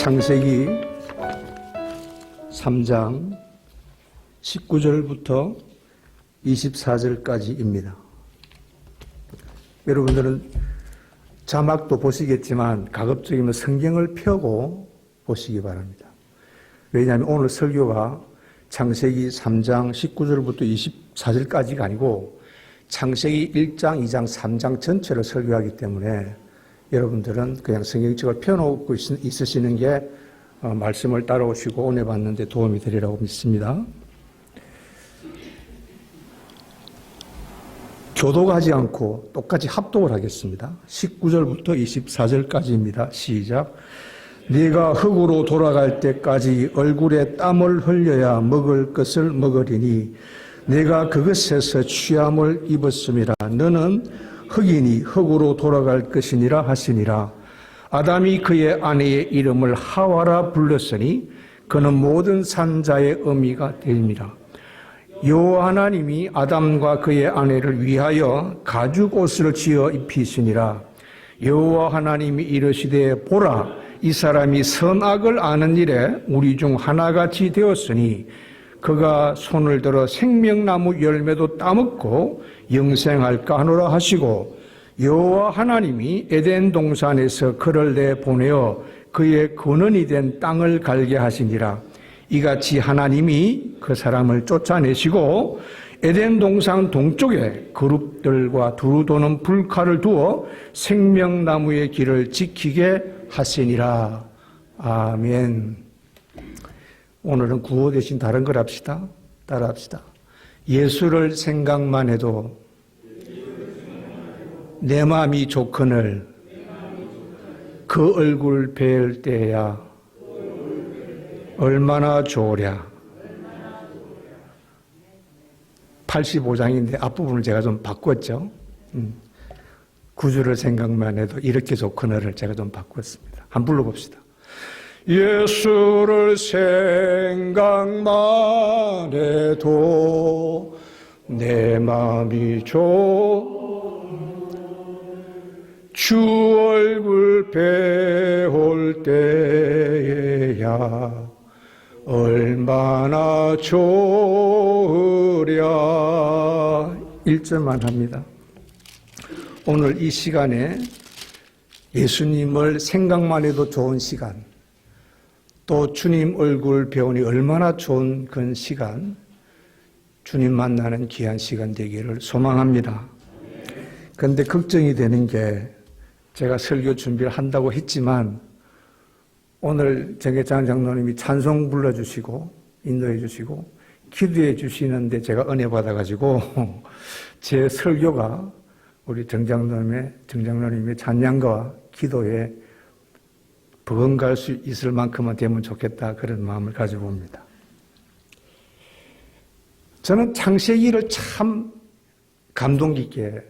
창세기 3장 19절부터 24절까지입니다. 여러분들은 자막도 보시겠지만 가급적이면 성경을 펴고 보시기 바랍니다. 왜냐하면 오늘 설교가 창세기 3장 19절부터 24절까지가 아니고 창세기 1장, 2장, 3장 전체를 설교하기 때문에 여러분들은 그냥 성경책을 펴놓고 있으시는 게 말씀을 따라오시고 오늘 봤는데 도움이 되리라고 믿습니다. 교도하지 않고 똑같이 합독을 하겠습니다. 19절부터 24절까지입니다. 시작. 네가 흙으로 돌아갈 때까지 얼굴에 땀을 흘려야 먹을 것을 먹으리니 네가 그것에서 취함을 입었음이라. 너는 흙이니 흙으로 돌아갈 것이니라 하시니라. 아담이 그의 아내의 이름을 하와라 불렀으니 그는 모든 산자의 어미가 되니라. 여호와 하나님이 아담과 그의 아내를 위하여 가죽 옷을 지어 입히시니라. 여호와 하나님이 이르시되 보라, 이 사람이 선악을 아는 일에 우리 중 하나같이 되었으니 그가 손을 들어 생명나무 열매도 따먹고 영생할까 하노라 하시고, 여호와 하나님이 에덴 동산에서 그를 내보내어 그의 근원이 된 땅을 갈게 하시니라. 이같이 하나님이 그 사람을 쫓아내시고 에덴 동산 동쪽에 그룹들과 두루 도는 불칼을 두어 생명나무의 길을 지키게 하시니라. 아멘. 오늘은 구호 대신 다른 걸 합시다. 따라합시다. 예수를 생각만 해도 내 마음이 좋거늘 그 얼굴 뵐 때야 얼마나 좋으랴. 85장인데 앞부분을 제가 좀 바꿨죠. 구주를 생각만 해도 이렇게 좋거늘을 제가 좀 바꿨습니다. 한번 불러봅시다. 예수를 생각만 해도 내 마음이 주 얼굴 배울 때에야 얼마나 좋으랴. 1절만 합니다. 오늘 이 시간에 예수님을 생각만 해도 좋은 시간, 또 주님 얼굴 배우니 얼마나 좋은 그런 시간, 주님 만나는 귀한 시간 되기를 소망합니다. 그런데 걱정이 되는 게 제가 설교 준비를 한다고 했지만 오늘 정계찬 장로님이 찬송 불러주시고 인도해 주시고 기도해 주시는데 제가 은혜 받아가지고 제 설교가 우리 정장로님의 찬양과 기도에 버금갈 수 있을 만큼은 되면 좋겠다, 그런 마음을 가지고 옵니다. 저는 창세기를 참 감동 깊게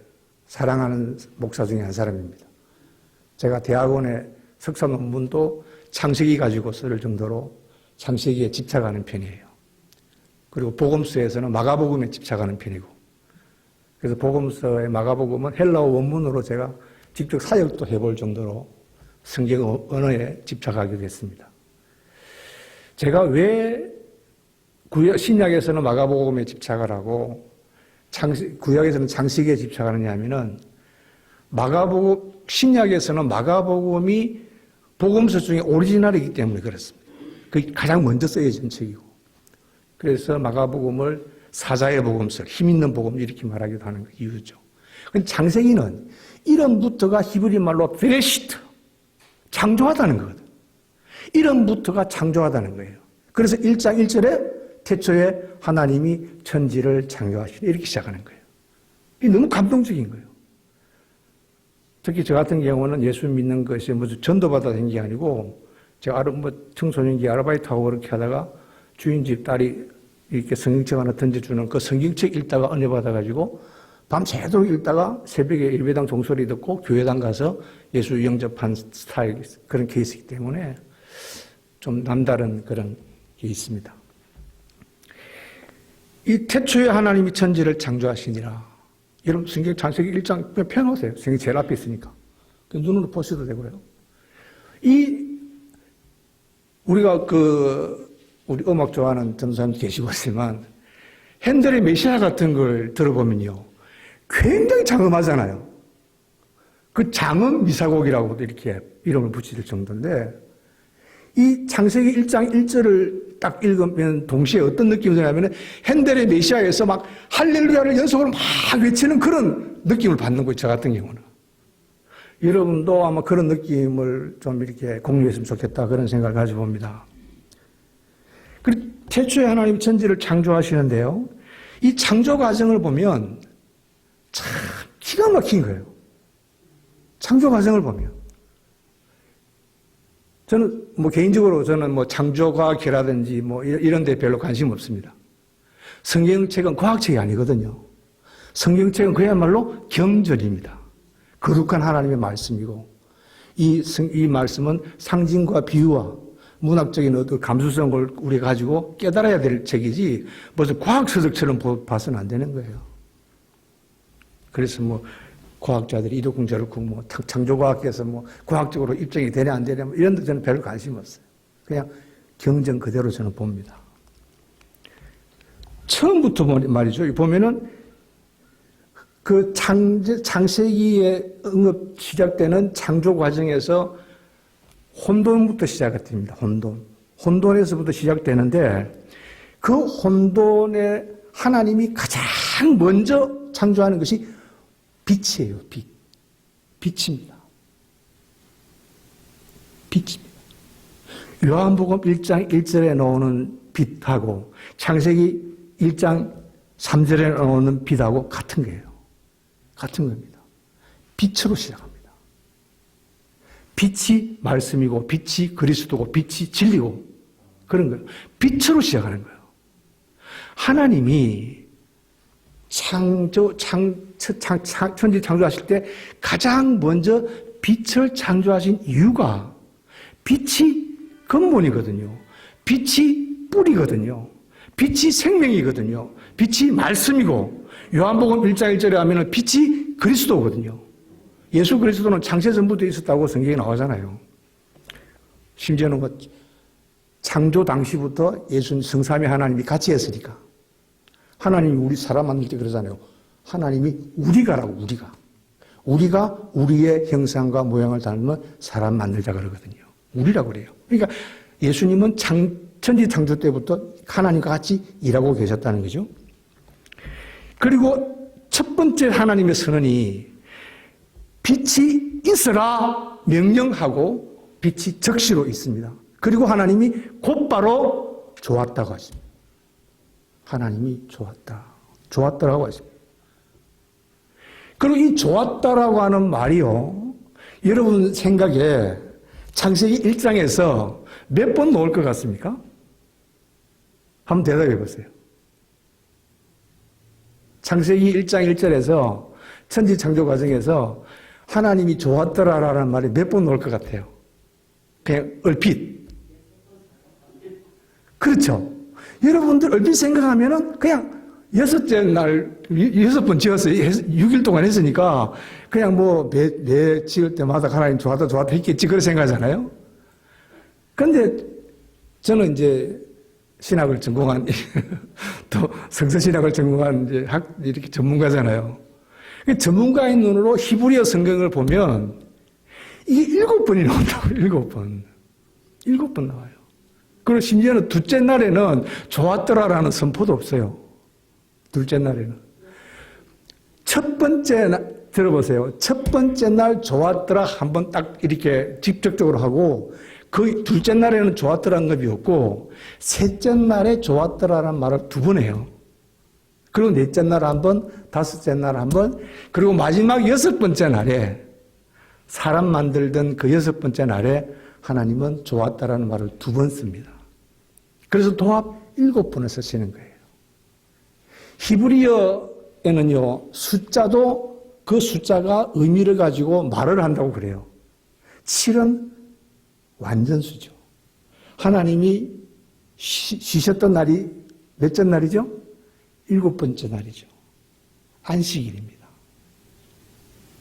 사랑하는 목사 중에 한 사람입니다. 제가 대학원에 석사 논문도 창세기 가지고 쓸 정도로 창세기에 집착하는 편이에요. 그리고 복음서에서는 마가복음에 집착하는 편이고, 그래서 복음서의 마가복음은 헬라어 원문으로 제가 직접 사역도 해볼 정도로 성경 언어에 집착하게 됐습니다. 제가 왜 신약에서는 마가복음에 집착을 하고 구약에서는 창세기에 집착하느냐 하면은 신약에서는 마가복음이 복음서 중에 오리지널이기 때문에 그렇습니다. 그게 가장 먼저 쓰여진 책이고, 그래서 마가복음을 사자의 복음서, 힘있는 복음 이렇게 말하기도 하는 이유죠. 근데 창세기는 이름부터가 히브리 말로 베레시트, 창조하다는 거거든. 이름부터가 창조하다는 거예요. 그래서 1장 1절에 태초에 하나님이 천지를 창조하시니 이렇게 시작하는 거예요. 이게 너무 감동적인 거예요. 특히 저 같은 경우는 예수 믿는 것이 무슨 전도받아 된 게 아니고, 제가 청소년기 아르바이트하고 그렇게 하다가 주인 집 딸이 이렇게 성경책 하나 던져주는 그 성경책 읽다가 은혜 받아가지고 밤새도록 읽다가 새벽에 예배당 종소리 듣고 교회당 가서 예수 영접한 스타일, 그런 케이스이기 때문에 좀 남다른 그런 게 있습니다. 이 태초에 하나님이 천지를 창조하시니라. 여러분 성경 창세기 1장 그냥 펴놓으세요. 성경 제일 앞에 있으니까. 눈으로 보셔도 되고요. 이 우리가 우리 음악 좋아하는 전사님 계시고 있지만, 핸델의 메시아 같은 걸 들어보면요, 굉장히 장엄하잖아요. 그 장엄 미사곡이라고도 이렇게 이름을 붙일 정도인데, 이 창세기 1장 1절을 딱 읽으면 동시에 어떤 느낌이 드냐면, 핸델의 메시아에서 막 할렐루야를 연속으로 막 외치는 그런 느낌을 받는 거예요, 저 같은 경우는. 여러분도 아마 그런 느낌을 좀 이렇게 공유했으면 좋겠다, 그런 생각을 가지고 봅니다. 그리고 태초에 하나님 천지를 창조하시는데요, 이 창조 과정을 보면 참 기가 막힌 거예요. 창조 과정을 보면. 저는 개인적으로 저는 창조과학이라든지 이런 데 별로 관심 없습니다. 성경책은 과학책이 아니거든요. 성경책은 그야말로 경전입니다. 거룩한 하나님의 말씀이고, 이 말씀은 상징과 비유와 문학적인 어떤 감수성을 우리가 가지고 깨달아야 될 책이지, 무슨 과학서적처럼 봐서는 안 되는 거예요. 그래서 과학자들이 이러쿵 저러쿵 창조과학에서 과학적으로 입증이 되냐 안 되냐 이런 데 저는 별로 관심 없어요. 그냥 경전 그대로 저는 봅니다. 처음부터 말이죠. 보면은 그 창세기에 시작되는 창조 과정에서 혼돈부터 시작됩니다. 혼돈에서부터 시작되는데, 그 혼돈에 하나님이 가장 먼저 창조하는 것이 빛이에요. 빛입니다. 요한복음 1장 1절에 나오는 빛하고 창세기 1장 3절에 나오는 빛하고 같은 거예요. 같은 겁니다. 빛으로 시작합니다. 빛이 말씀이고, 빛이 그리스도고, 빛이 진리고, 그런 거예요. 빛으로 시작하는 거예요. 하나님이 천지 창조하실 때 가장 먼저 빛을 창조하신 이유가, 빛이 근본이거든요. 빛이 뿌리거든요. 빛이 생명이거든요. 빛이 말씀이고, 요한복음 1장 1절에 하면 빛이 그리스도거든요. 예수 그리스도는 창세 전부터 있었다고 성경에 나오잖아요. 심지어는 창조 당시부터 예수님 성삼위 하나님이 같이 했으니까. 하나님이 우리 사람 만들 때 그러잖아요. 하나님이 우리가라고, 우리가 우리의 형상과 모양을 닮은 사람 만들자 그러거든요. 우리라고 그래요. 그러니까 예수님은 천지 창조 때부터 하나님과 같이 일하고 계셨다는 거죠. 그리고 첫 번째 하나님의 선언이 빛이 있으라 명령하고 빛이 적시로 있습니다. 그리고 하나님이 곧바로 좋았다고 하십니다. 하나님이 좋았다라고 하십니다. 그리고 이 좋았다라고 하는 말이요, 여러분 생각에 창세기 1장에서 몇 번 나올 것 같습니까? 한번 대답해 보세요. 창세기 1장 1절에서 천지 창조 과정에서 하나님이 좋았더라라는 말이 몇 번 나올 것 같아요? 그냥 얼핏. 그렇죠. 여러분들 얼핏 생각하면은 그냥 여섯째 날, 6번 지었어요. 6일 동안 했으니까 그냥 매 지을 때마다 하나님 좋았다 했겠지. 그렇게 생각하잖아요. 근데 저는 이제 신학을 전공한, 또 성서신학을 전공한 이렇게 전문가잖아요. 전문가인 눈으로 히브리어 성경을 보면 이게 7번이 나온다고, 7번. 7번 나와요. 그리고 심지어는 둘째 날에는 좋았더라라는 선포도 없어요. 둘째 날에는. 첫 번째 날, 들어보세요. 첫 번째 날 좋았더라 한번 딱 이렇게 직접적으로 하고, 그 둘째 날에는 좋았더라는 것이 없고, 셋째 날에 좋았더라라는 말을 2번 해요. 그리고 넷째 날 한 번, 다섯째 날 한 번, 그리고 마지막 6번째 날에, 사람 만들던 그 6번째 날에 하나님은 좋았다라는 말을 2번 씁니다. 그래서 통합 7번을 쓰시는 거예요. 히브리어에는요, 숫자도 그 숫자가 의미를 가지고 말을 한다고 그래요. 7은 완전수죠. 하나님이 쉬셨던 날이 몇째 날이죠? 7번째 날이죠. 안식일입니다.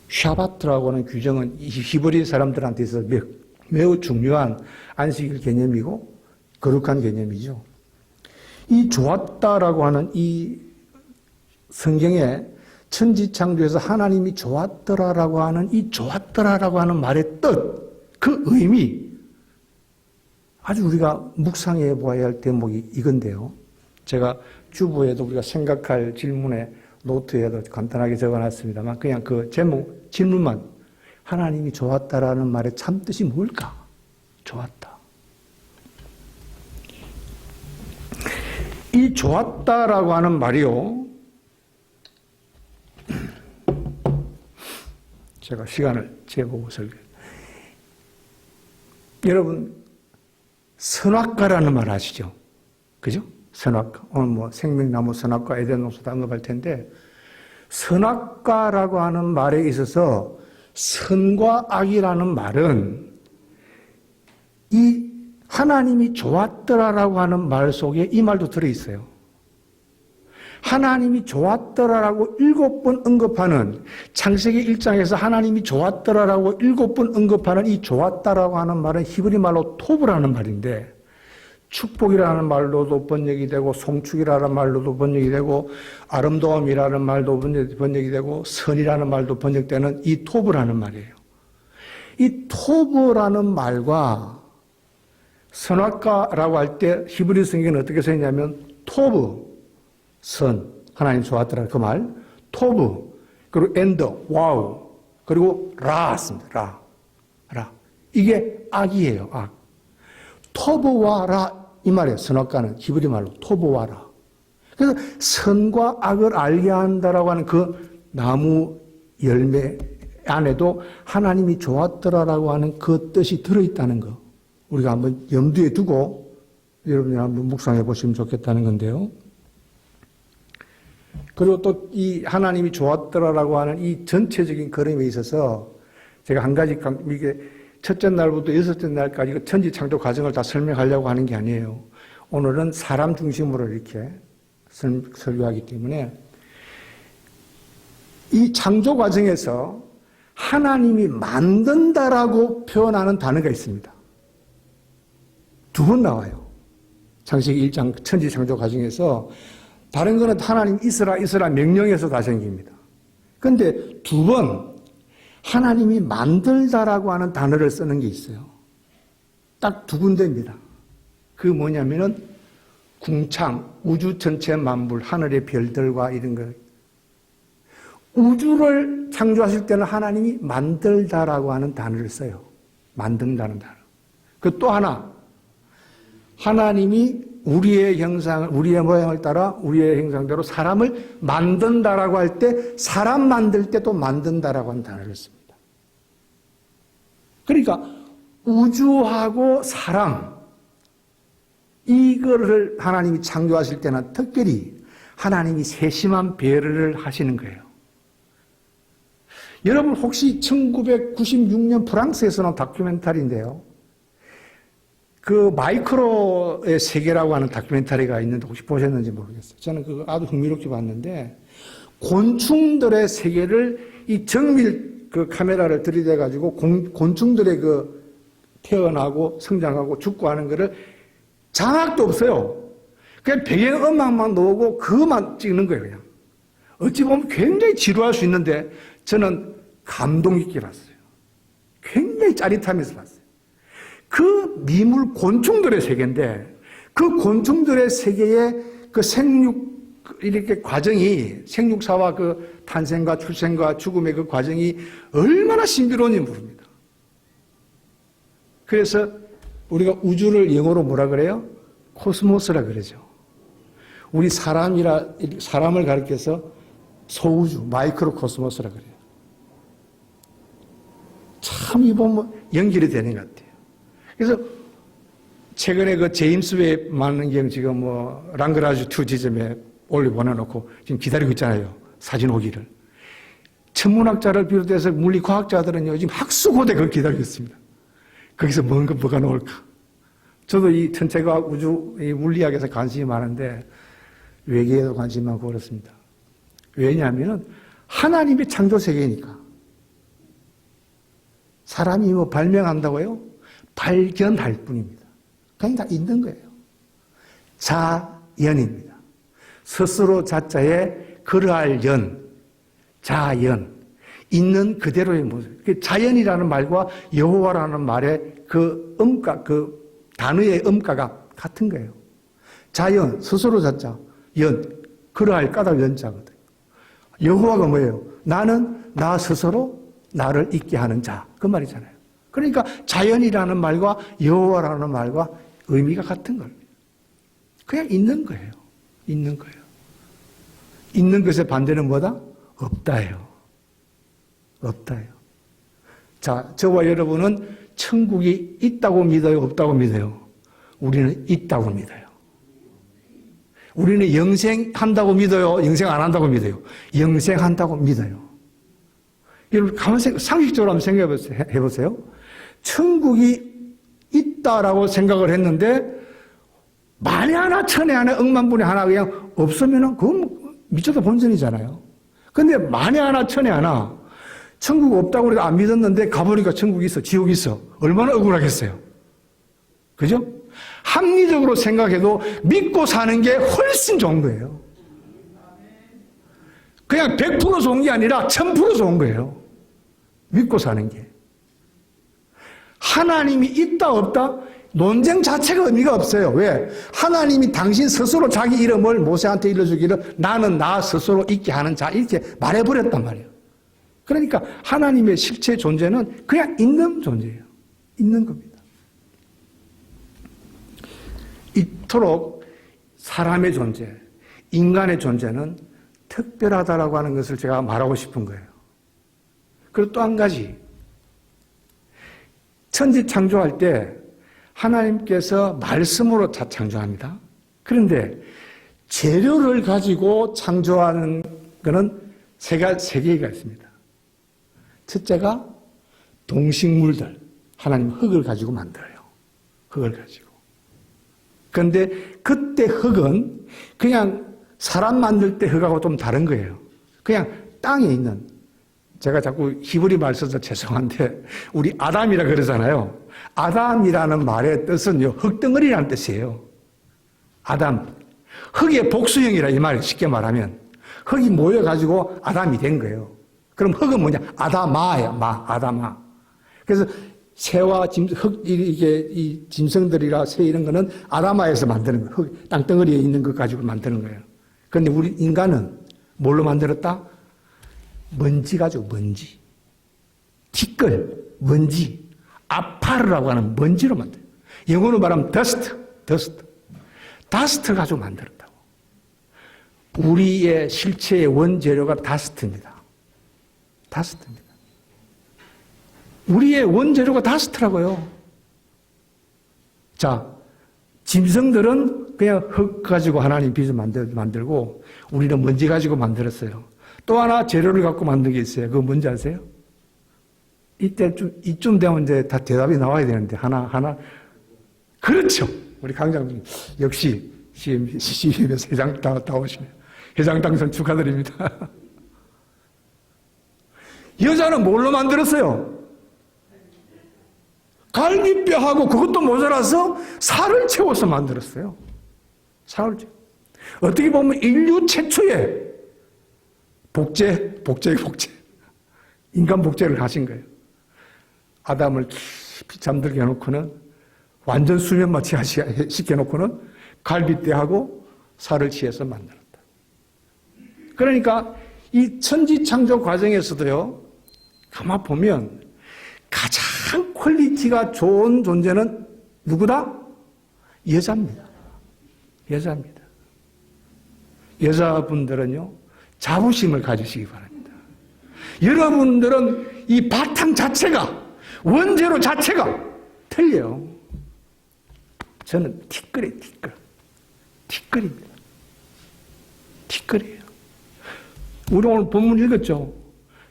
샤바트라고 하는 규정은 히브리 사람들한테 있어서 매우 중요한 안식일 개념이고, 거룩한 개념이죠. 이 좋았다라고 하는 이 성경에 천지창조에서 하나님이 좋았더라라고 하는 이 좋았더라라고 하는 말의 뜻, 그 의미, 아주 우리가 묵상해 보아야 할 대목이 이건데요. 제가 주보에도 우리가 생각할 질문에 노트에도 간단하게 적어놨습니다만 그냥 그 제목, 질문만 하나님이 좋았다라는 말의 참뜻이 뭘까? 좋았다. 이 좋았다라고 하는 말이요. 제가 시간을 재보고 설계. 여러분, 선악과라는 말 아시죠? 그죠? 선악과. 오늘 뭐 생명나무 선악과, 에덴 동산도 언급할 텐데, 선악과라고 하는 말에 있어서 선과 악이라는 말은 이 하나님이 좋았더라라고 하는 말 속에 이 말도 들어있어요. 하나님이 좋았더라라고 7번 언급하는 창세기 1장에서 하나님이 좋았더라라고 7번 언급하는 이 좋았다라고 하는 말은 히브리 말로 토브라는 말인데 축복이라는 말로도 번역이 되고 송축이라는 말로도 번역이 되고 아름다움이라는 말도 번역이 되고 선이라는 말도 번역되는 이 토브라는 말이에요. 이 토브라는 말과 선악과라고 할 때 히브리 성경은 어떻게 써있냐면 토브, 선, 하나님 좋았더라 그 말, 토브, 그리고 엔더, 와우, 그리고 라습니다. 라. 이게 악이에요, 악. 토브와 라, 이 말이에요. 선악과는 히브리 말로 토브와 라. 그래서 선과 악을 알게 한다라고 하는 그 나무 열매 안에도 하나님이 좋았더라라고 하는 그 뜻이 들어있다는 거. 우리가 한번 염두에 두고 여러분이 한번 묵상해 보시면 좋겠다는 건데요. 그리고 또 이 하나님이 좋았더라라고 하는 이 전체적인 그림에 있어서 제가 한 가지 이게 첫째 날부터 여섯째 날까지 그 천지 창조 과정을 다 설명하려고 하는 게 아니에요. 오늘은 사람 중심으로 이렇게 설교하기 때문에 이 창조 과정에서 하나님이 만든다라고 표현하는 단어가 있습니다. 2번 나와요. 창세기 1장 천지 창조 과정에서 다른 거는 하나님 있으라 명령해서 다 생깁니다. 그런데 2번 하나님이 만들다라고 하는 단어를 쓰는 게 있어요. 딱 2군데입니다. 그 뭐냐면은 궁창, 우주 전체 만물, 하늘의 별들과 이런 거. 우주를 창조하실 때는 하나님이 만들다라고 하는 단어를 써요. 만든다는 단어. 그 또 하나, 하나님이 우리의 형상을, 우리의 모양을 따라 우리의 형상대로 사람을 만든다라고 할 때 사람 만들 때 또 만든다라고 하는 단어를 씁니다. 그러니까 우주하고 사람 이거를 하나님이 창조하실 때는 특별히 하나님이 세심한 배려를 하시는 거예요. 여러분 혹시 1996년 프랑스에서 나온 다큐멘터리인데요. 그 마이크로의 세계라고 하는 다큐멘터리가 있는데 혹시 보셨는지 모르겠어요. 저는 그거 아주 흥미롭게 봤는데 곤충들의 세계를 이 정밀 그 카메라를 들이대 가지고 곤충들의 그 태어나고 성장하고 죽고 하는 거를 자막도 없어요. 그냥 배경음악만 넣고 그것만 찍는 거예요, 그냥. 어찌 보면 굉장히 지루할 수 있는데 저는 감동 있게 봤어요. 굉장히 짜릿하면서 봤어요. 그 미물 곤충들의 세계인데 그 곤충들의 세계의 그 이렇게 과정이 생육사와 그 탄생과 출생과 죽음의 그 과정이 얼마나 신비로운지 모릅니다. 그래서 우리가 우주를 영어로 뭐라 그래요? 코스모스라 그러죠. 우리 사람을 가리켜서 소우주, 마이크로 코스모스라 그래요. 참 이보면 연결이 되는 것 같아요. 그래서 최근에 그 제임스 웹 만능경 지금 뭐 랑그라주 2 지점에 올려 보내놓고 지금 기다리고 있잖아요. 사진 오기를. 천문학자를 비롯해서 물리과학자들은요, 지금 학수고대 그걸 기다리고 있습니다. 거기서 뭐가 나올까? 저도 이 천체과학 우주, 이 물리학에서 관심이 많은데 외계에도 관심이 많고 그렇습니다. 왜냐하면 하나님의 창조 세계니까. 사람이 뭐 발명한다고요? 발견할 뿐입니다. 그냥 다 있는 거예요. 자연입니다. 스스로 자자에 그러할 연, 자연, 있는 그대로의 모습. 자연이라는 말과 여호와라는 말의 그 음가, 그 단어의 음가가 같은 거예요. 자연, 스스로 자자, 연, 그러할 까닭 연자거든요. 여호와가 뭐예요? 나는 나 스스로 나를 있게 하는 자. 그 말이잖아요. 그러니까 자연이라는 말과 여호와라는 말과 의미가 같은 겁니다. 그냥 있는 거예요. 있는 거예요. 있는 것의 반대는 뭐다? 없다예요. 없다예요. 자, 저와 여러분은 천국이 있다고 믿어요? 없다고 믿어요? 우리는 있다고 믿어요. 우리는 영생한다고 믿어요? 영생 안 한다고 믿어요? 영생한다고 믿어요. 여러분, 상식적으로 한번 생각해 보세요. 천국이 있다라고 생각을 했는데, 만에 하나, 천에 하나, 억만분에 하나 그냥 없으면은 그건 미쳐도 본전이잖아요. 근데 만에 하나, 천에 하나, 천국 없다고 그래도 안 믿었는데 가보니까 천국이 있어, 지옥이 있어. 얼마나 억울하겠어요. 그죠? 합리적으로 생각해도 믿고 사는 게 훨씬 좋은 거예요. 그냥 100% 좋은 게 아니라 1000% 좋은 거예요. 믿고 사는 게. 하나님이 있다 없다 논쟁 자체가 의미가 없어요. 왜? 하나님이 당신 스스로 자기 이름을 모세한테 일러주기를 나는 나 스스로 있게 하는 자 이렇게 말해버렸단 말이에요. 그러니까 하나님의 실체 존재는 그냥 있는 존재예요. 있는 겁니다. 이토록 사람의 존재, 인간의 존재는 특별하다라고 하는 것을 제가 말하고 싶은 거예요. 그리고 또 한 가지, 천지 창조할 때 하나님께서 말씀으로 창조합니다. 그런데 재료를 가지고 창조하는 것은 세 개가 있습니다. 첫째가 동식물들, 하나님 흙을 가지고 만들어요. 흙을 가지고. 그런데 그때 흙은 그냥 사람 만들 때 흙하고 좀 다른 거예요. 그냥 땅에 있는, 제가 자꾸 히브리 말 써서 죄송한데 우리 아담이라 그러잖아요. 아담이라는 말의 뜻은요, 흙덩어리라는 뜻이에요. 아담, 흙의 복수형이라 이 말이 쉽게 말하면 흙이 모여가지고 아담이 된 거예요. 그럼 흙은 뭐냐? 아다마야, 아다마. 그래서 새와 이 짐승들이라 새 이런 거는 아다마에서 만드는 거예요. 흙, 땅덩어리에 있는 것 가지고 만드는 거예요. 그런데 우리 인간은 뭘로 만들었다? 먼지 가지고, 먼지. 티끌, 먼지. 아파르라고 하는 먼지로 만들어요. 영어로 말하면 다스트 가지고 만들었다고. 우리의 실체의 원재료가 다스트입니다. 다스트입니다. 우리의 원재료가 다스트라고요. 자, 짐승들은 그냥 흙 가지고 하나님 빚을 만들고 우리는 먼지 가지고 만들었어요. 또 하나 재료를 갖고 만든 게 있어요. 그거 뭔지 아세요? 이쯤 되면 이제 다 대답이 나와야 되는데, 하나. 그렇죠. 우리 강장님, 역시 CM에서 회장 다 오시네요. 회장 당선 축하드립니다. 여자는 뭘로 만들었어요? 갈비뼈하고 그것도 모자라서 살을 채워서 만들었어요. 살을 채워. 어떻게 보면 인류 최초의 복제. 인간 복제를 하신 거예요. 아담을 깊이 잠들게 해놓고는 완전 수면 마취 시켜놓고는 갈비뼈하고 살을 취해서 만들었다. 그러니까 이 천지 창조 과정에서도요, 가만 보면 가장 퀄리티가 좋은 존재는 누구다? 여자입니다. 여자입니다. 여자분들은요, 자부심을 가지시기 바랍니다. 여러분들은 이 바탕 자체가, 원재료 자체가 틀려요. 저는 티끌이에요, 티끌입니다. 티끌이에요. 우리 오늘 본문 읽었죠?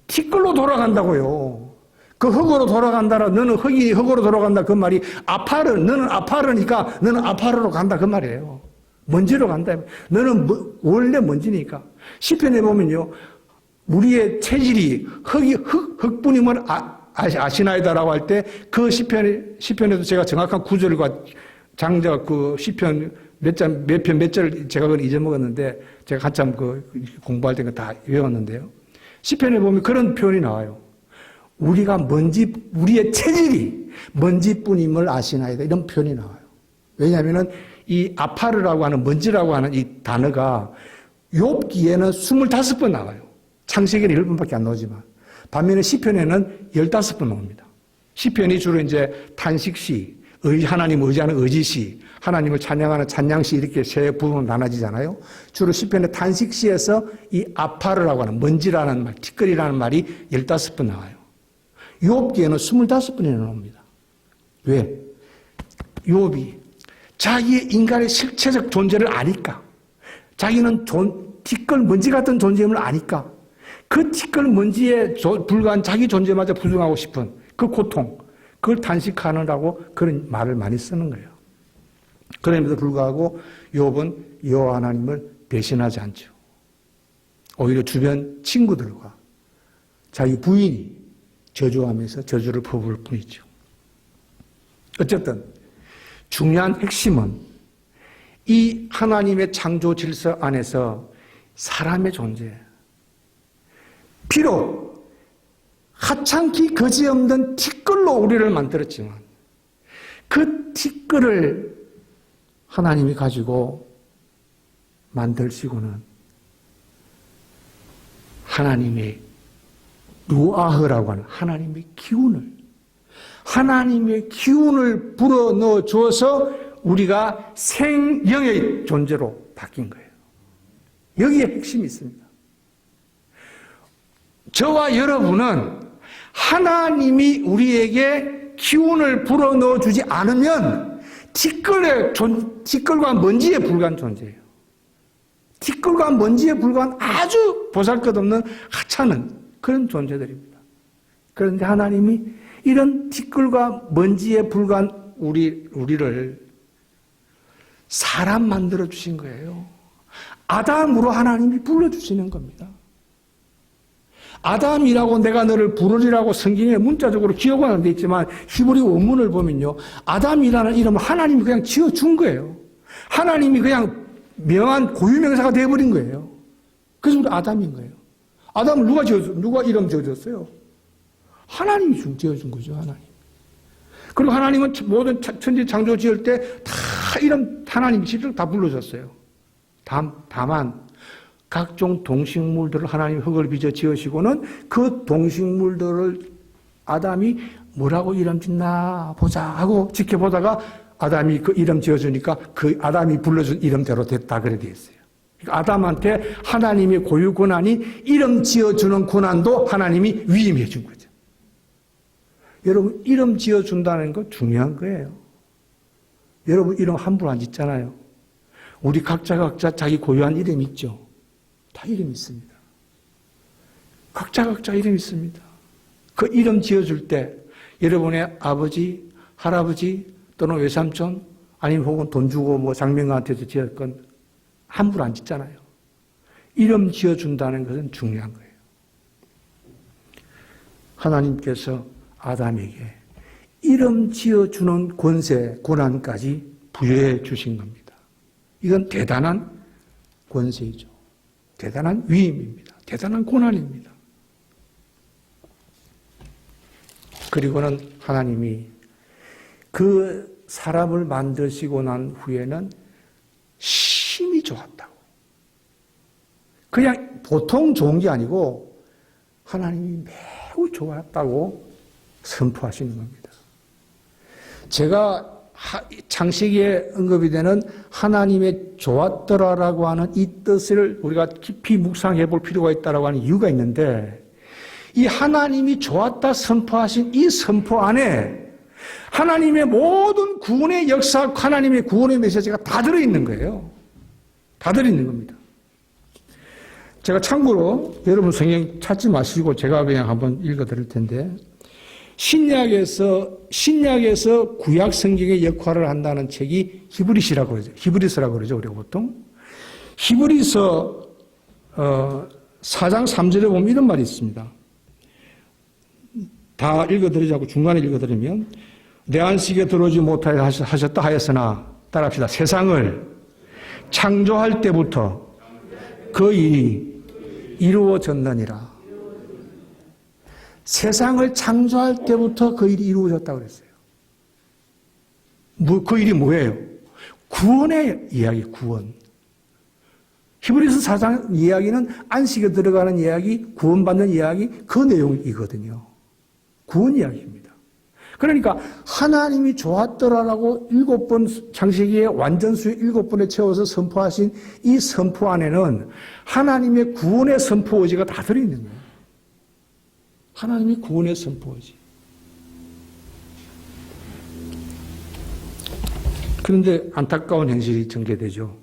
티끌로 돌아간다고요. 그 흙으로 돌아간다라, 너는 흙이 흙으로 돌아간다 그 말이 너는 아파르니까 너는 아파르로 간다 그 말이에요. 먼지로 간다. 너는 원래 먼지니까. 시편에 보면요, 우리의 체질이 흙뿐이면 아시나이다라고 할 때 그 시편에도 제가 정확한 구절과 장자 그 시편 몇 편 몇 절 제가 그걸 잊어먹었는데 제가 한참 공부할 때 다 외웠는데요. 시편에 보면 그런 표현이 나와요. 우리가 우리의 체질이 먼지뿐임을 아시나이다. 이런 표현이 나와요. 왜냐하면은 이 아파르라고 하는 먼지라고 하는 이 단어가 욥기에는 25번 나와요. 창세기는 10번밖에 안 나오지만. 반면에 시편에는 15번 나옵니다. 시편이 주로 이제 탄식시, 하나님 의지하는 의지시, 하나님을 찬양하는 찬양시 이렇게 세 부분으로 나눠지잖아요. 주로 시편의 탄식시에서 이 아파르라고 하는 먼지라는 말, 티끌이라는 말이 15번 나와요. 욥기에는 25번이나 나옵니다. 왜? 욥이 자기의 인간의 실체적 존재를 아니까, 자기는 티끌 먼지 같은 존재임을 아니까 그 티끌 먼지에 불과한 자기 존재마저 부정하고 싶은 그 고통, 그걸 탄식하느라고 그런 말을 많이 쓰는 거예요. 그럼에도 불구하고 욥은 여호와 하나님을 배신하지 않죠. 오히려 주변 친구들과 자기 부인이 저주하면서 저주를 퍼부을 뿐이죠. 어쨌든 중요한 핵심은 이 하나님의 창조 질서 안에서 사람의 존재, 비록 하찮기 거지없는 티끌로 우리를 만들었지만 그 티끌을 하나님이 가지고 만들시고는 하나님의 루아흐라고 하는 하나님의 기운을 불어넣어 주어서 우리가 생명의 존재로 바뀐 거예요. 여기에 핵심이 있습니다. 저와 여러분은 하나님이 우리에게 기운을 불어넣어 주지 않으면 티끌과 먼지에 불과한 존재예요. 티끌과 먼지에 불과한 아주 보잘것없는 하찮은 그런 존재들입니다. 그런데 하나님이 이런 티끌과 먼지에 불과한 우리를 사람 만들어 주신 거예요. 아담으로 하나님이 불러주시는 겁니다. 아담이라고 내가 너를 부르리라고 성경에 문자적으로 기억은 돼 있지만 히브리 원문을 보면요, 아담이라는 이름을 하나님이 그냥 지어준 거예요. 하나님이 그냥 명한 고유명사가 되어버린 거예요. 그래서 우리 아담인 거예요. 아담을 누가 이름 지어줬어요? 하나님이 지어준 거죠, 하나님. 그리고 하나님은 모든 천지 창조 지을 때 다 이름 하나님이 직접 다 불러줬어요. 다만 각종 동식물들을 하나님 흙을 빚어 지으시고는 그 동식물들을 아담이 뭐라고 이름 짓나 보자 하고 지켜보다가 아담이 그 이름 지어주니까 그 아담이 불러준 이름대로 됐다 그래 돼 있어요. 그러니까 아담한테 하나님의 고유 권한이 이름 지어주는 권한도 하나님이 위임해 준 거죠. 여러분, 이름 지어준다는 거 중요한 거예요. 여러분, 이름 함부로 안 짓잖아요. 우리 각자 자기 고유한 이름이 있죠. 다 이름이 있습니다. 각자 이름이 있습니다. 그 이름 지어줄 때 여러분의 아버지, 할아버지 또는 외삼촌 아니면 혹은 돈 주고 장명가한테서 지었건 함부로 안 짓잖아요. 이름 지어준다는 것은 중요한 거예요. 하나님께서 아담에게 이름 지어주는 권한까지 부여해 주신 겁니다. 이건 대단한 권세이죠. 대단한 위임입니다. 대단한 고난입니다. 그리고는 하나님이 그 사람을 만드시고 난 후에는 심히 좋았다고. 그냥 보통 좋은 게 아니고 하나님이 매우 좋았다고 선포하시는 겁니다. 제가 창세기에 언급이 되는 하나님의 좋았더라라고 하는 이 뜻을 우리가 깊이 묵상해 볼 필요가 있다라고 하는 이유가 있는데, 이 하나님이 좋았다 선포하신 이 선포 안에 하나님의 모든 구원의 역사, 하나님의 구원의 메시지가 다 들어있는 거예요. 다 들어있는 겁니다. 제가 참고로 여러분 성경 찾지 마시고 제가 그냥 한번 읽어 드릴 텐데, 신약에서 구약 성경의 역할을 한다는 책이 히브리서라고 그러죠. 히브리서라고 그러죠, 우리가 보통. 히브리서 4장 3절에 보면 이런 말이 있습니다. 다 읽어드리자고 중간에 읽어드리면, 내 안식에 들어오지 못하여 하셨다 하였으나, 따라합시다. 세상을 창조할 때부터 그 일이 이루어졌느니라. 세상을 창조할 때부터 그 일이 이루어졌다고 그랬어요. 그 일이 뭐예요? 구원의 이야기, 구원. 히브리서 4장 이야기는 안식에 들어가는 이야기, 구원받는 이야기, 그 내용이거든요. 구원 이야기입니다. 그러니까 하나님이 좋았더라라고 7번 창세기의 완전수의 7번에 채워서 선포하신 이 선포 안에는 하나님의 구원의 선포 의지가 다 들어있는 거예요. 하나님이 구원의 선포 의지. 그런데 안타까운 현실이 전개되죠.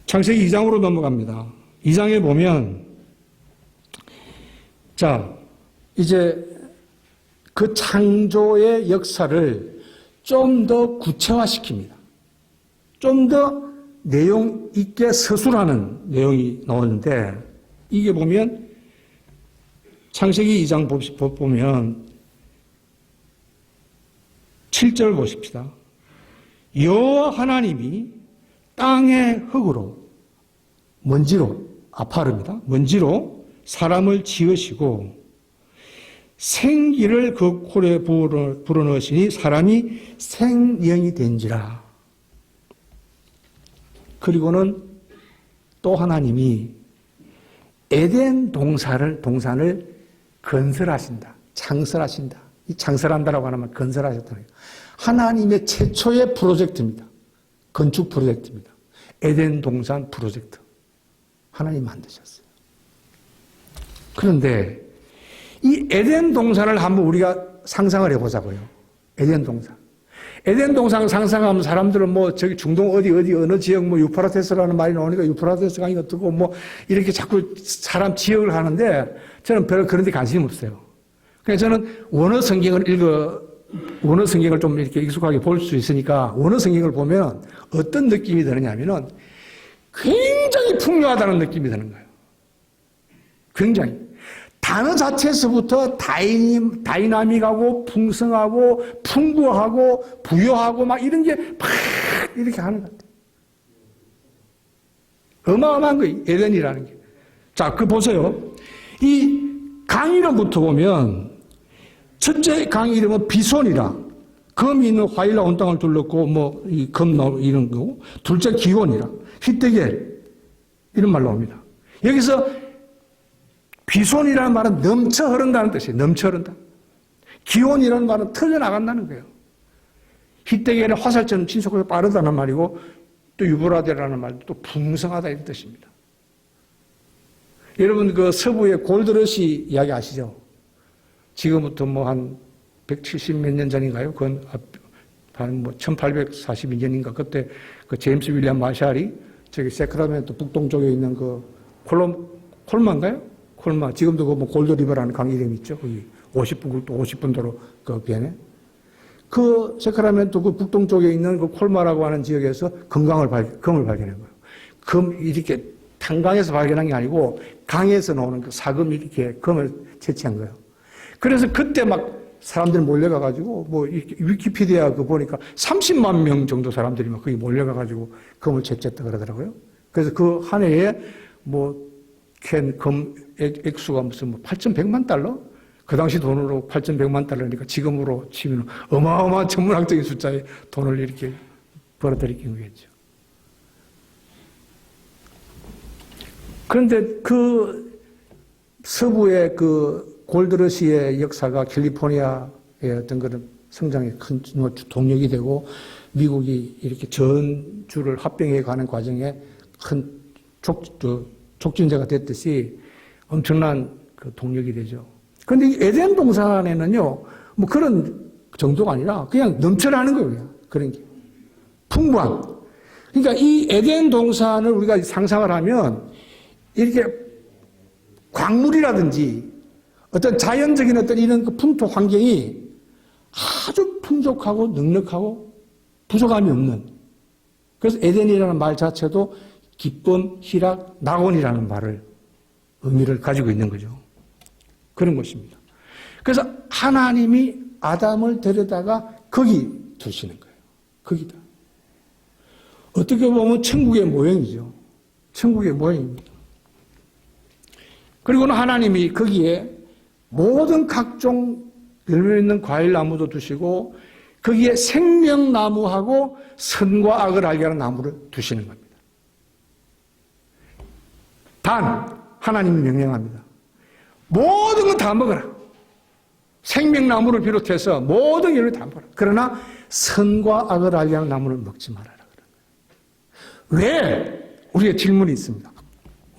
창세기 2장으로 넘어갑니다. 2장에 보면 자, 이제 그 창조의 역사를 좀 더 구체화시킵니다. 좀 더 내용 있게 서술하는 내용이 나오는데 이게 보면 창세기 2장 보면 7절 보십시다. 여호와 하나님이 땅의 흙으로 먼지로 아파릅니다. 먼지로 사람을 지으시고 생기를 그 콜에 불어넣으시니 사람이 생명이 된지라. 그리고는 또 하나님이 에덴 동산을 건설하신다. 창설하신다. 이 창설한다라고 하면 건설하셨다는 거예요. 하나님의 최초의 프로젝트입니다. 건축 프로젝트입니다. 에덴 동산 프로젝트. 하나님 만드셨어요. 그런데 이 에덴 동산을 한번 우리가 상상을 해보자고요. 에덴 동산. 에덴 동산을 상상하면 사람들은 뭐 저기 중동 어느 지역 뭐 유프라테스라는 말이 나오니까 유프라테스 강이 어떻고 뭐 이렇게 자꾸 사람 지역을 하는데 저는 별로 그런 데 관심이 없어요. 그래서 저는 원어 성경을 좀 이렇게 익숙하게 볼 수 있으니까 원어 성경을 보면 어떤 느낌이 드느냐 하면은 굉장히 풍요하다는 느낌이 드는 거예요. 굉장히. 단어 자체에서부터 다이나믹하고 풍성하고 풍부하고 부여하고 막 이런 게 막 이렇게 하는 것 같아요. 어마어마한 거예요. 에덴이라는 게. 자, 그 보세요. 이 강 이름부터 보면 첫째 강 이름은 비손이라. 금이 있는 화일라 온 땅을 둘렀고 뭐 이 금 이런 거고. 둘째 기온이라. 히데겔 이런 말 나옵니다. 여기서 비손이라는 말은 넘쳐 흐른다는 뜻이에요. 넘쳐 흐른다. 기온이라는 말은 터져나간다는 거예요. 히데겔의 화살처럼 신속하게 빠르다는 말이고 또 유브라데라는 말도 또 풍성하다 이런 뜻입니다. 여러분 그 서부의 골드러시 이야기 아시죠? 지금부터 뭐 한 170 몇 년 전인가요? 그건 한 뭐 1842년인가 그때 그 제임스 윌리엄 마샬이 저기 세크라멘토 북동쪽에 있는 그 콜마인가요? 콜마. 지금도 그 뭐 골드리버라는 강 이름이 있죠. 거기 50분 도로 그 변에. 그 세크라멘토 그 북동쪽에 있는 그 콜마라고 하는 지역에서 금을 발견한 거예요. 금 이렇게 탄광에서 발견한 게 아니고 강에서 나오는 그 사금이 이렇게 금을 채취한 거예요. 그래서 그때 막 사람들이 몰려가가지고 뭐 위키피디아 그 보니까 30만 명 정도 사람들이 막 거기 몰려가가지고 금을 채취했다 그러더라고요. 그래서 그 한 해에 뭐 캔 금 액수가 무슨 뭐 8,100만 달러? 그 당시 돈으로 8,100만 달러니까 지금으로 치면 어마어마한 천문학적인 숫자의 돈을 이렇게 벌어들이긴 거겠죠. 그런데 그 서부의 그 골드러시의 역사가 캘리포니아의 어떤 그런 성장에 큰 동력이 되고 미국이 이렇게 전주를 합병해 가는 과정에 큰 촉진제가 됐듯이 엄청난 그 동력이 되죠. 그런데 이 에덴 동산에는요, 뭐 그런 정도가 아니라 그냥 넘쳐나는 거예요. 그런 게. 풍부한. 그러니까 이 에덴 동산을 우리가 상상을 하면 이렇게 광물이라든지 어떤 자연적인 어떤 이런 그 풍토 환경이 아주 풍족하고 넉넉하고 부족함이 없는. 그래서 에덴이라는 말 자체도 기쁨, 희락, 낙원이라는 말을 의미를 가지고 있는 거죠. 그런 것입니다. 그래서 하나님이 아담을 데려다가 거기 두시는 거예요. 거기다. 어떻게 보면 천국의 모형이죠. 천국의 모형입니다. 그리고는 하나님이 거기에 모든 각종 열매 있는 과일나무도 두시고 거기에 생명나무하고 선과 악을 알게 하는 나무를 두시는 겁니다. 단 하나님이 명령합니다. 모든 건 다 먹어라. 생명나무를 비롯해서 모든 열매 다 먹어라. 그러나 선과 악을 알게 하는 나무를 먹지 말아라. 왜? 우리의 질문이 있습니다.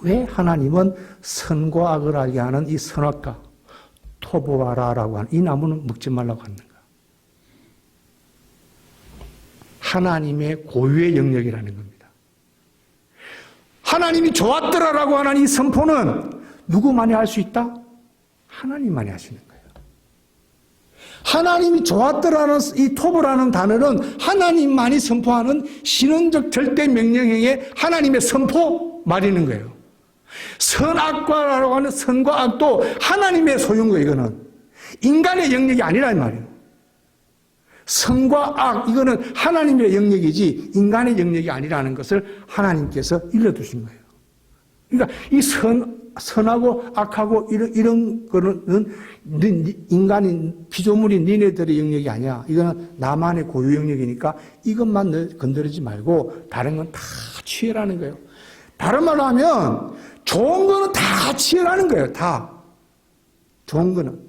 왜 하나님은 선과 악을 알게 하는 이 선악과 토보아라라고 하는 이 나무는 먹지 말라고 하는가? 하나님의 고유의 영역이라는 겁니다. 하나님이 좋았더라라고 하는 이 선포는 누구만이 할 수 있다? 하나님만이 하시는 거예요. 하나님이 좋았더라는 이 토보라는 단어는 하나님만이 선포하는 신원적 절대 명령형의 하나님의 선포 말이는 거예요. 선악과라고 하는 선과 악도 하나님의 소유인 거예요. 이거는 인간의 영역이 아니란 말이에요. 선과 악 이거는 하나님의 영역이지 인간의 영역이 아니라는 것을 하나님께서 일러두신 거예요. 그러니까 이 선하고 악하고 이런 거는 인간인 피조물인 니네들의 영역이 아니야. 이거는 나만의 고유 영역이니까 이것만 건드리지 말고 다른 건 다 취해라는 거예요. 다른 말로 하면 좋은 거는 다 취해라는 거예요. 다. 좋은 거는.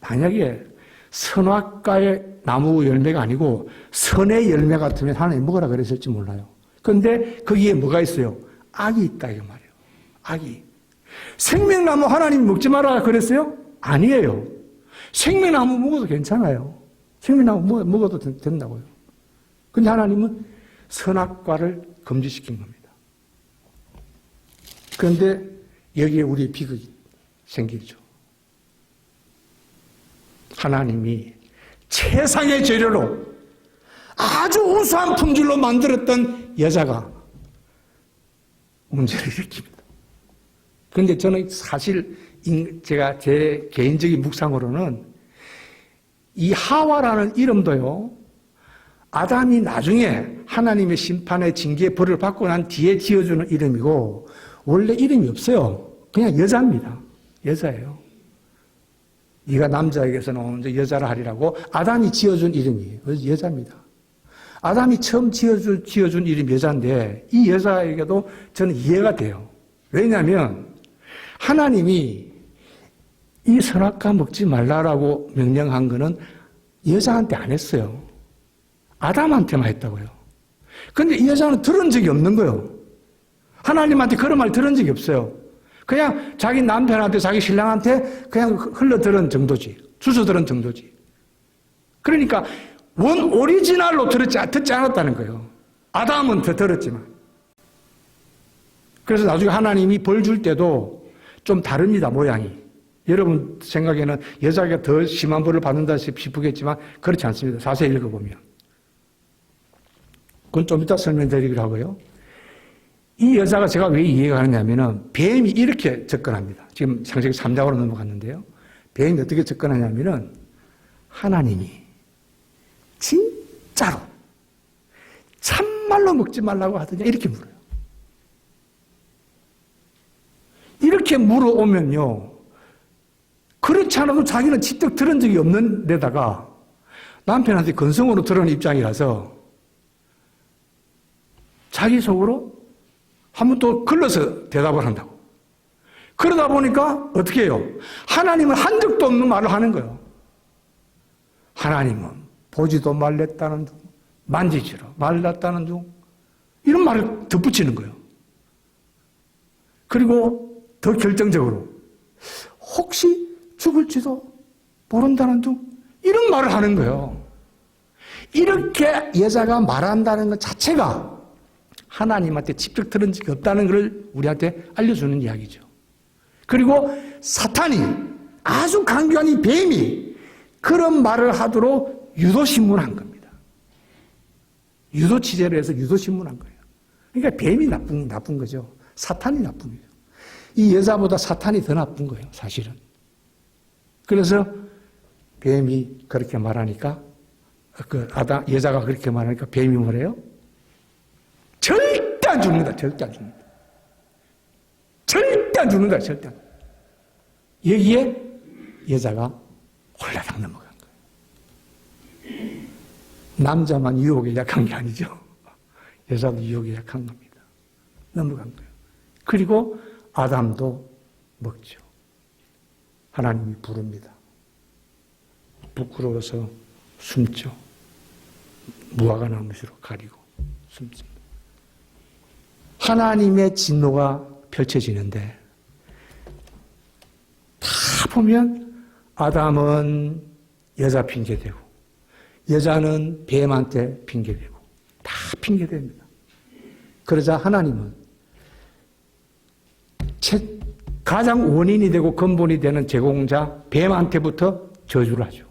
만약에 선악과의 나무 열매가 아니고 선의 열매 같으면 하나님 먹으라 그랬을지 몰라요. 그런데 거기에 뭐가 있어요? 악이 있다 이거 말이에요. 악이. 생명나무 하나님 먹지 마라 그랬어요? 아니에요. 생명나무 먹어도 괜찮아요. 생명나무 먹어도 된다고요. 근데 하나님은 선악과를 금지시킨 겁니다. 그런데 여기에 우리의 비극이 생기죠. 하나님이 최상의 재료로 아주 우수한 품질로 만들었던 여자가 문제를 일으킵니다. 그런데 저는 사실 제가 제 개인적인 묵상으로는 이 하와라는 이름도요, 아담이 나중에 하나님의 심판의 징계의 벌을 받고 난 뒤에 지어주는 이름이고 원래 이름이 없어요. 그냥 여자입니다. 여자예요. 네가 남자에게서는 여자라 하리라고 아담이 지어준 이름이에요. 여자입니다. 아담이 처음 지어준 이름이 여자인데 이 여자에게도 저는 이해가 돼요. 왜냐하면 하나님이 이 선악과 먹지 말라라고 명령한 거는 여자한테 안 했어요. 아담한테만 했다고요. 그런데 이 여자는 들은 적이 없는 거예요. 하나님한테 그런 말 들은 적이 없어요. 그냥 자기 남편한테 자기 신랑한테 그냥 흘러들은 정도지. 주워들은 정도지. 그러니까 원 오리지널로 듣지 않았다는 거예요. 아담은 더 들었지만. 그래서 나중에 하나님이 벌 줄 때도 좀 다릅니다, 모양이. 여러분 생각에는 여자가 더 심한 벌을 받는다 싶겠지만 그렇지 않습니다. 자세히 읽어보면. 그건 좀 이따 설명드리기로 하고요. 이 여자가 제가 왜 이해가 가느냐면은 뱀이 이렇게 접근합니다. 지금 창세기 3장으로 넘어갔는데요. 뱀이 어떻게 접근하냐면은 하나님이 진짜로 참말로 먹지 말라고 하더냐 이렇게 물어요. 이렇게 물어오면요. 그렇지 않아도 자기는 직접 들은 적이 없는 데다가 남편한테 건성으로 들은 입장이라서 자기 속으로 한번 또 글러서 대답을 한다고. 그러다 보니까 어떻게 해요? 하나님은 한 적도 없는 말을 하는 거예요. 하나님은 보지도 말랬다는 둥, 만지지도 말랐다는 둥, 이런 말을 덧붙이는 거예요. 그리고 더 결정적으로 혹시 죽을지도 모른다는 둥, 이런 말을 하는 거예요. 이렇게 여자가 말한다는 것 자체가 하나님한테 직접 들은 적이 없다는 것을 우리한테 알려주는 이야기죠. 그리고 사탄이 아주 강교한 이 뱀이 그런 말을 하도록 유도신문한 겁니다. 유도치제로 해서 유도신문한 거예요. 그러니까 뱀이 나쁜 거죠. 사탄이 나쁜 거예요. 이 여자보다 사탄이 더 나쁜 거예요, 사실은. 그래서 뱀이 그렇게 말하니까, 여자가 그렇게 말하니까 뱀이 뭐래요? 안 죽는다. 절대 안 죽는다. 절대 안 죽는다. 절대 안. 여기에 여자가 홀라당 넘어간 거예요. 남자만 유혹에 약한 게 아니죠. 여자도 유혹에 약한 겁니다. 넘어간 거예요. 그리고 아담도 먹죠. 하나님이 부릅니다. 부끄러워서 숨죠. 무화과 나무시로 가리고 숨습니다. 하나님의 진노가 펼쳐지는데 다 보면 아담은 여자 핑계대고 여자는 뱀한테 핑계대고 다 핑계댑니다. 그러자 하나님은 가장 원인이 되고 근본이 되는 제공자 뱀한테부터 저주를 하죠.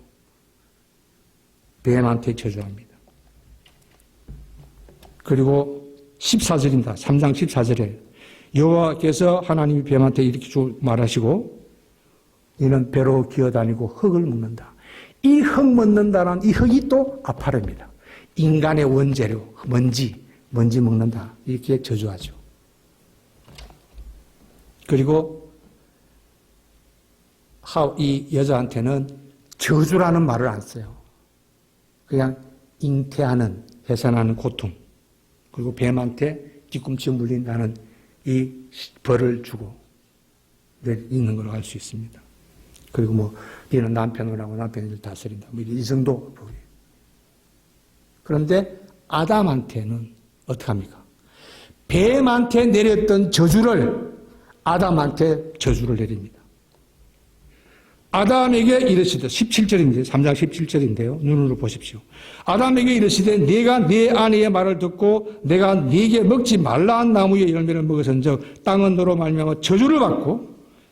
뱀한테 저주합니다. 그리고 14절입니다. 3장 14절에 여호와께서 하나님이 뱀한테 이렇게 말하시고 이는 배로 기어다니고 흙을 먹는다. 이 흙 먹는다는 이 흙이 또 아파릅니다. 인간의 원재료 먼지 먹는다. 이렇게 저주하죠. 그리고 이 여자한테는 저주라는 말을 안 써요. 그냥 잉태하는, 해산하는 고통, 그리고 뱀한테 뒤꿈치 물린다는 이 벌을 주고 있는 걸로 알 수 있습니다. 그리고 뭐 너는 남편을 하고 남편을 다스린다. 뭐 이 정도. 그런데 아담한테는 어떻게 합니까? 뱀한테 내렸던 저주를 아담한테 저주를 내립니다. 아담에게 이르시되 17절인데 3장 17절인데요. 눈으로 보십시오. 아담에게 이르시되 네가 네 아내의 말을 듣고 내가 네게 먹지 말라 한 나무의 열매를 먹었은즉 땅은 너로 말미암아 저주를 받고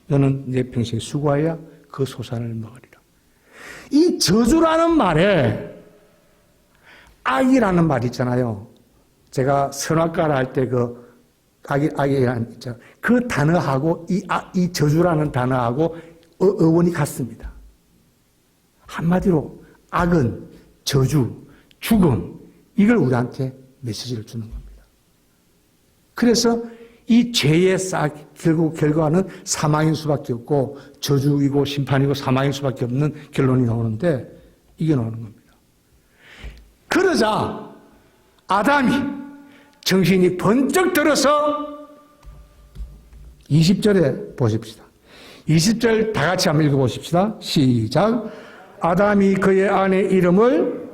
너는 내 평생에 수고하여 그 소산을 먹으리라. 이 저주라는 말에 악이라는 말이 있잖아요. 제가 선악과를 할 때 악이라는 있죠. 그 단어하고 이 저주라는 단어하고 어원이 같습니다. 한마디로 악은 저주, 죽음, 이걸 우리한테 메시지를 주는 겁니다. 그래서 이 죄의 결국 결과는 사망인 수밖에 없고 저주이고 심판이고 사망인 수밖에 없는 결론이 나오는데 이게 나오는 겁니다. 그러자 아담이 정신이 번쩍 들어서 20절에 보십시다. 20절 다 같이 한번 읽어보십시다. 시작. 아담이 그의 아내 이름을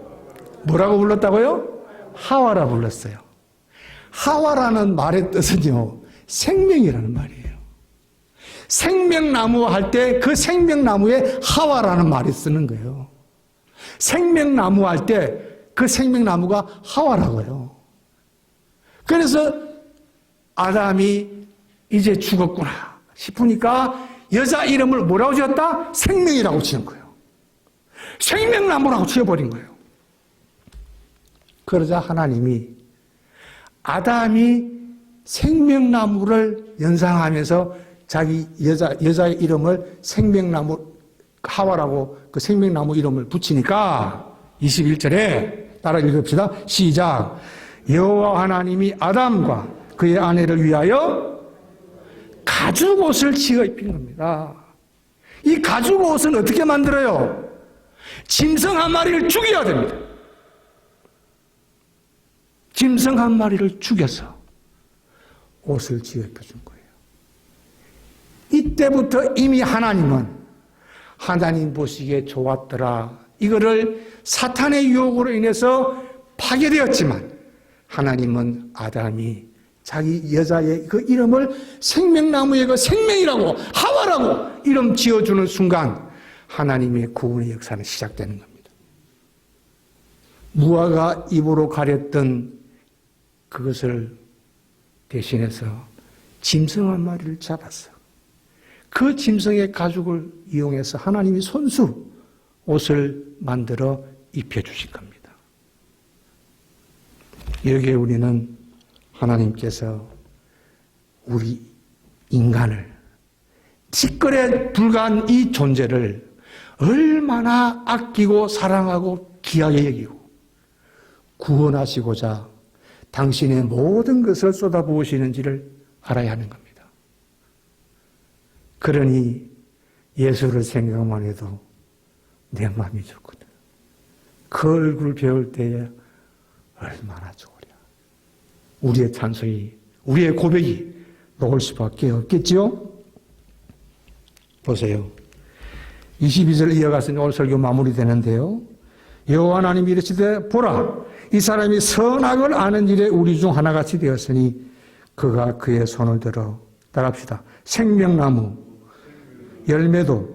뭐라고 불렀다고요? 하와라 불렀어요. 하와라는 말의 뜻은요, 생명이라는 말이에요. 생명나무 할 때 그 생명나무에 하와라는 말이 쓰는 거예요. 생명나무 할 때 그 생명나무가 하와라고요. 그래서 아담이 이제 죽었구나 싶으니까 여자 이름을 뭐라고 지었다? 생명이라고 지은 거예요. 생명나무라고 지어버린 거예요. 그러자 하나님이 아담이 생명나무를 연상하면서 자기 여자의 이름을 생명나무 하와라고 그 생명나무 이름을 붙이니까 21절에 따라 읽읍시다. 시작. 여호와 하나님이 아담과 그의 아내를 위하여 가죽옷을 지어 입힌 겁니다. 이 가죽옷은 어떻게 만들어요? 짐승 한 마리를 죽여야 됩니다. 짐승 한 마리를 죽여서 옷을 지어 입혀준 거예요. 이때부터 이미 하나님은 하나님 보시기에 좋았더라. 이거를 사탄의 유혹으로 인해서 파괴되었지만 하나님은 아담이 자기 여자의 그 이름을 생명나무의 그 생명이라고 하와라고 이름 지어주는 순간 하나님의 구원의 역사는 시작되는 겁니다. 무화과 잎으로 가렸던 그것을 대신해서 짐승 한 마리를 잡았어. 그 짐승의 가죽을 이용해서 하나님이 손수 옷을 만들어 입혀주신 겁니다. 여기에 우리는 하나님께서 우리 인간을 티끌에 불과한 이 존재를 얼마나 아끼고 사랑하고 귀하게 여기고 구원하시고자 당신의 모든 것을 쏟아부으시는지를 알아야 하는 겁니다. 그러니 예수를 생각만 해도 내 마음이 좋거든. 그 얼굴 배울 때에 얼마나 좋으랴. 우리의 찬송이, 우리의 고백이 녹을 수밖에 없겠지요? 보세요. 22절 이어가서 오늘 설교 마무리되는데요. 여호와 하나님이 이르시되 보라, 이 사람이 선악을 아는 일에 우리 중 하나같이 되었으니 그가 그의 손을 들어 따라합시다. 생명나무 열매도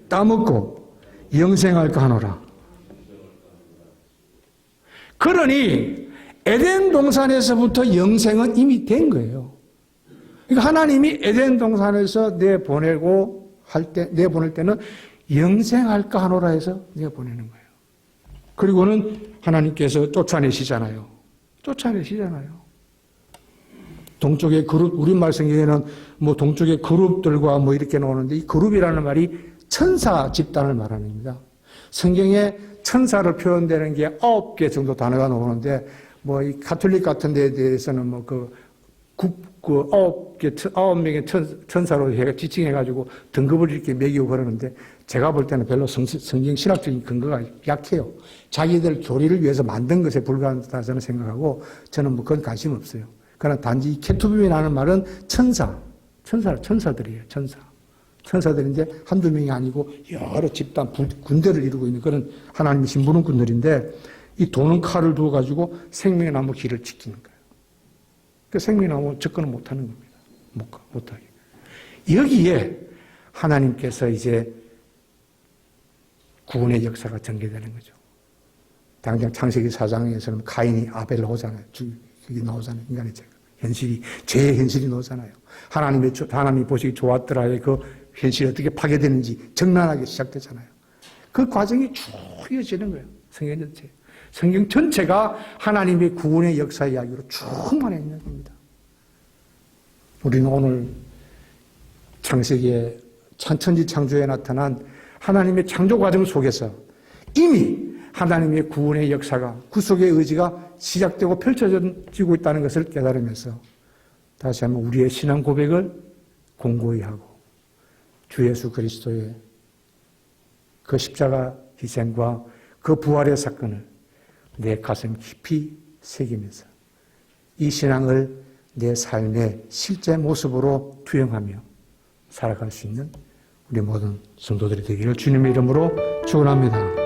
따먹고 영생할까 하노라. 그러니 에덴 동산에서부터 영생은 이미 된 거예요. 그러니까 하나님이 에덴 동산에서 내보내고 내보낼 때는 영생할까 하노라 해서 내보내는 거예요. 그리고는 하나님께서 쫓아내시잖아요. 동쪽의 그룹, 우리말 성경에는 뭐 동쪽의 그룹들과 뭐 이렇게 나오는데 이 그룹이라는 말이 천사 집단을 말하는 겁니다. 성경에 천사를 표현되는 게 9개 정도 단어가 나오는데 뭐 이 가톨릭 같은 데에 대해서는 뭐 그 9명의 천사로 지칭해가지고 등급을 이렇게 매기고 그러는데 제가 볼 때는 별로 성경 신학적인 근거가 약해요. 자기들 교리를 위해서 만든 것에 불과하다 저는 생각하고 저는 뭐 그건 관심 없어요. 그러나 단지 이 케투빔이라는 말은 천사들이에요. 천사들인데 한두 명이 아니고 여러 집단, 군대를 이루고 있는 그런 하나님의 심부름꾼들인데 이 도는 칼을 두어 가지고 생명의 나무 길을 지키는 거예요. 그 생명나무 접근을 못하는 겁니다. 못하게. 여기에 하나님께서 이제 구원의 역사가 전개되는 거죠. 당장 창세기 4장에서는 가인이 아벨을 오잖아요. 여기 나오잖아요. 인간의 죄가. 죄의 현실이 나오잖아요. 하나님이 보시기 좋았더라의 그 현실이 어떻게 파괴되는지 적나라하게 시작되잖아요. 그 과정이 쭉 이어지는 거예요. 성경 전체. 성경 전체가 하나님의 구원의 역사 이야기로 충만해 있는 겁니다. 우리는 오늘 창세기의 천지 창조에 나타난 하나님의 창조 과정 속에서 이미 하나님의 구원의 역사가 구속의 의지가 시작되고 펼쳐지고 있다는 것을 깨달으면서 다시 한번 우리의 신앙 고백을 공고히 하고 주 예수 그리스도의 그 십자가 희생과 그 부활의 사건을 내 가슴 깊이 새기면서 이 신앙을 내 삶의 실제 모습으로 투영하며 살아갈 수 있는 우리 모든 성도들이 되기를 주님의 이름으로 축원합니다.